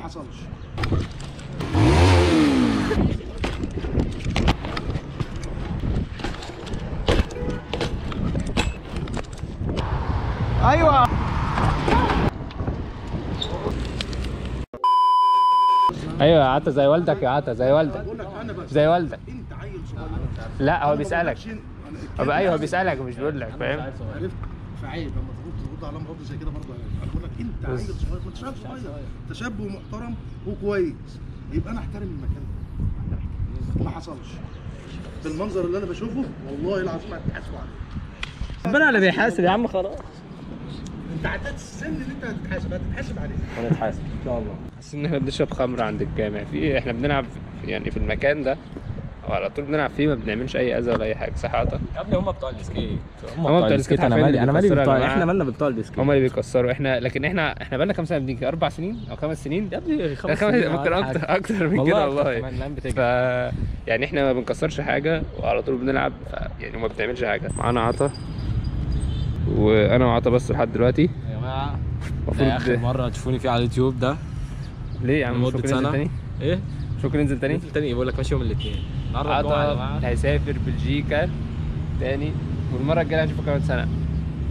حصلش. ايوه ايوه يا عطا زي والدك، يا عطا زي والدك، زي والدك. انت عيل صغير. لا هو بيسالك. ايوه هو بيسالك مش بيقول لك، فاهم؟ عرفت؟ فعيب لما ترد على مرض زي كده برضه. اقول لك انت عيل صغير، كنت شاب صغير، انت شاب ومحترم وكويس، يبقى انا احترم المكان ده. ما حصلش بالمنظر اللي انا بشوفه، والله العظيم هتتحاسبوا عليه. ربنا اللي بيحاسب يا عم، خلاص. انت عديت السن اللي انت هتتحاسب عليه. هنتحاسب ان شاء الله. حاسس ان احنا بنشرب خمر عند الجامع، في ايه؟ احنا بنلعب يعني في المكان ده وعلى طول بنلعب فيه، ما بنعملش اي اذى ولا اي حاجه، صح يا عطا؟ يا ابني هم بتوع السكيت، هم بتوع السكيت. انا مالي، انا مالي بيكسروا بتوع، احنا مالنا بتوع السكيت. هم اللي بيكسروا احنا، لكن احنا بقالنا كام سنه بنيجي؟ 4 سنين او 5 سنين يا ابني 5 سنين ممكن اكتر من كده والله. ف يعني احنا ما بنكسرش حاجه وعلى طول بنلعب، يعني ما بنعملش حاجه. معانا عطا وانا وعطا بس لحد دلوقتي يا جماعه. المفروض اخر مره تشوفوني فيها على اليوتيوب ده ليه يا عم؟ مش ممكن ننزل تاني؟ ايه؟ مش ممكن ننزل تاني؟ ننزل تاني، بقول لك ماشي يوم الاثنين. النهارده الجمعه يا جماعه. هيسافر بلجيكا تاني، والمره الجايه هنشوفه كمان سنه.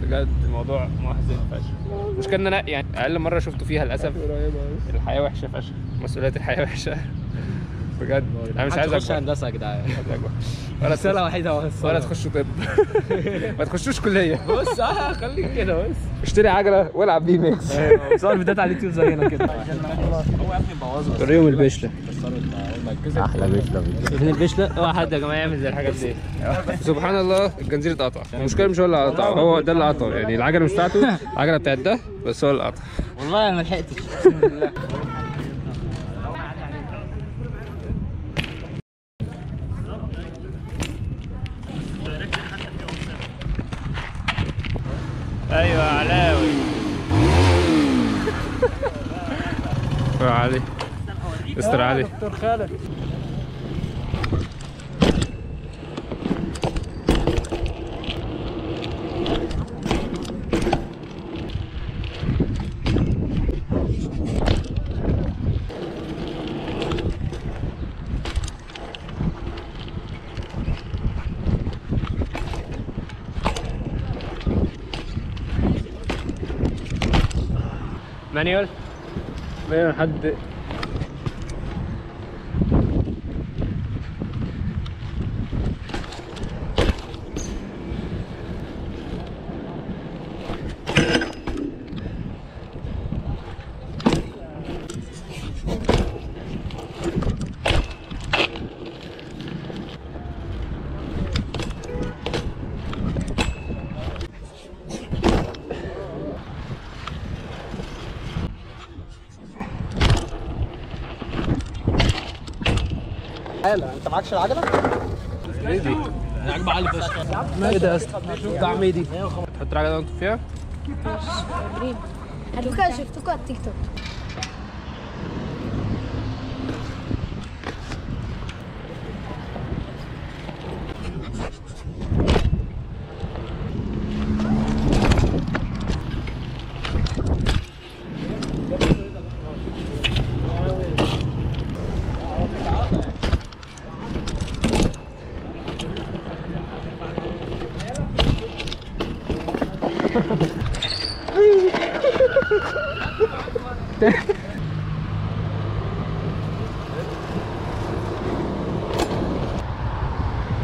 بجد الموضوع محزن فشخ. المشكله ان انا يعني اقل مره شفته فيها للاسف الحياه وحشه فشخ، مسؤوليات الحياه وحشه بجد. انا مش عايز اخش هندسه يا جدعان، ولا رساله وحيده ولا تخشوا طب. ما تخشوش كليه. بص خليك كده بس. اشتري عجله والعب بي ميكس. صور فيديوهات على اليوتيوب زينا كده. هو يا ابني مبوظه. وريهم البشله. احلى بشله. ابن البشله. اوعى حد يا جماعه يعمل زي الحاجات دي. سبحان الله الجنزير اتقطع. المشكله مش هو اللي قطعه، هو ده اللي قطعه، يعني العجله مش بتاعته، العجله بتاعت ده، بس هو اللي قطع. والله انا ما لحقتش اقسم بالله. ايوه علاوي. يا علي استر علي. دكتور خالد. مانيول حد انت معكش العجله؟ ايه دي؟ عجبه علي فشخ. ايه ده يا اسطى؟ طعم ايه دي؟ تحط العجله وانت فيها؟ هتوكا شفتوكوا على التيك توك.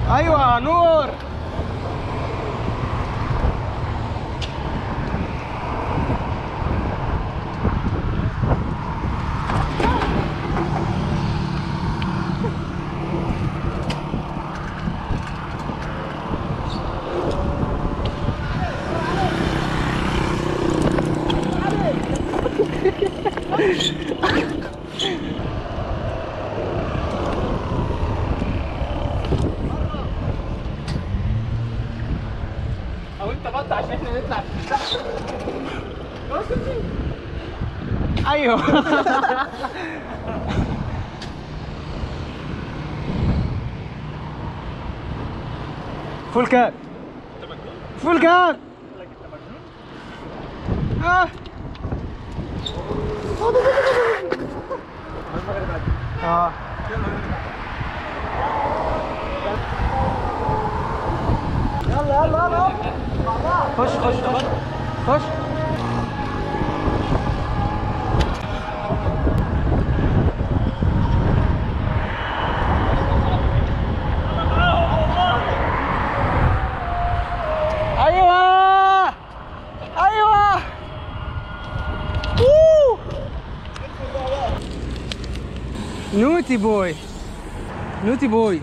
ايوه نور. او انت بطل عشان احنا نطلع. ايوه. فول كاب. فول كاب. اه يلا يلا يلا خش خش خش خش. ايوه ايوه نوتي بوي نوتي بوي.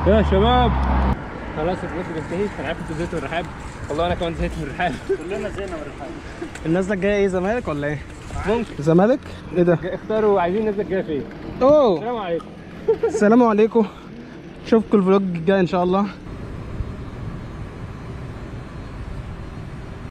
يا شباب خلاص الفيديو بينتهي. انا عارف انتوا زهقتوا من الرحاب، والله انا كمان زهقت من الرحاب. كلنا زينا من الرحاب. النازله الجايه ايه، زمالك ولا ايه؟ ممكن زمالك. ايه ده؟ اختاروا عايزين النازله الجايه فين؟ اوه السلام عليكم. السلام عليكم، اشوفكم الفلوج الجاي ان شاء الله.